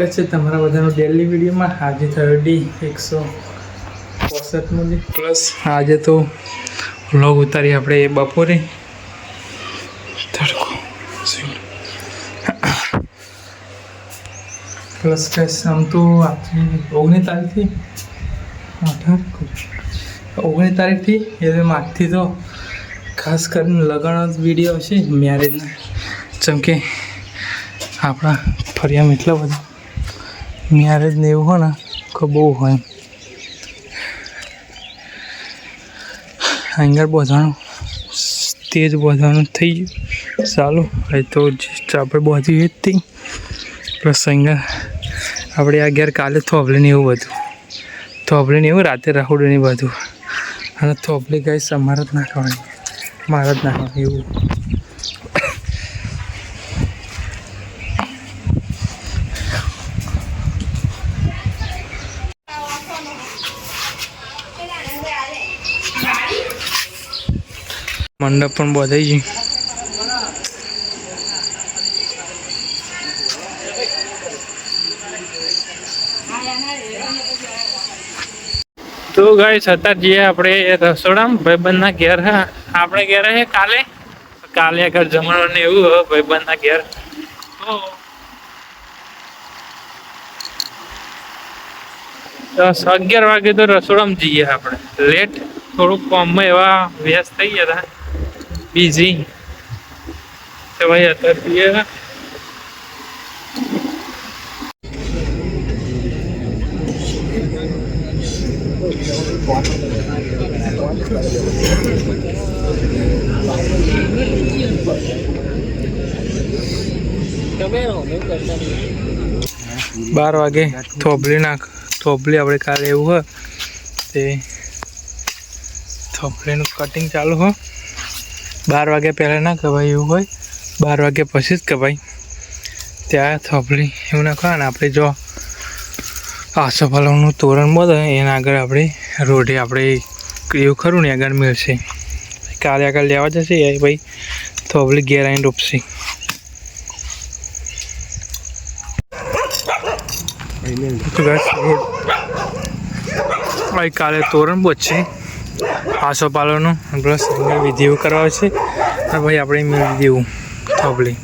સ્વાગત છે તમારા બધાનું ડેલી વિડીયોમાં। આજે થયો ડી 165 નો પ્લસ આજે તો વ્લોગ ઉતારી આપણે બપોરે તડકો પ્લસ કઈ આમ તો આજે 19 તારીખથી 19 તારીખથી એટલે આજથી તો ખાસ કરીને લગ્ન વિડીયો છે મેરેજના, જેમ કે આપણા ફરિયામાં એટલા બધા મેરેજ ને એવું હોય ને કે બહુ હોય એંગર બોધાનું તેજ બોધાનું થઈ ગયું ચાલો હવે તો આપણે બોધી જ હતી પ્લસ એંગર આપણે આ ઘેર કાલે થોભલીને એવું બધું થોભલીને એવું રાતે રાહુડને બધું અને થોભલી ગઈ અમારે જ નાખવાની મારે જ નાખવાની એવું મંડપ પણ બોધાઈ ગયું। તો ગાઈસ અત્યારે જઈએ આપણે રસોડામાં ભાઈબંધના ઘેર। હા આપણે ઘેર છે કાલે આગળ જમવાનું ને એવું ભાઈબંધના ઘેર। તો 11 વાગે તો રસોડામાં જઈએ આપણે લેટ થોડુંક કામમાં એવા વ્યસ્ત થઈ ગયા હતા बिजी तो भाई અત્યારે ये है 12 વાગે થોભલી આપણે કાલે એવું હોય તે થોભલીનું કટિંગ ચાલુ હોય। 12 વાગ્યા પહેલાં ના કહેવાય એવું હોય, 12 વાગ્યા પછી જ કહેવાય। ત્યાં થોભલી એવું નાખવા ને આપણે જો આસોપાલવનું તોરણ બોલે એના આગળ આપણે રોઢે આપણે એવું ખરું ને આગળ મળશે કાલે આગળ લેવા જશે એ ભાઈ થોભલી ઘેર આવીને રોપશે। ભાઈ કાલે તોરણ બોધશે આસોપાલવનું પ્લસ વિધિ એવું કરવા છે અને ભાઈ આપણે મેળવી દેવું થોભલી।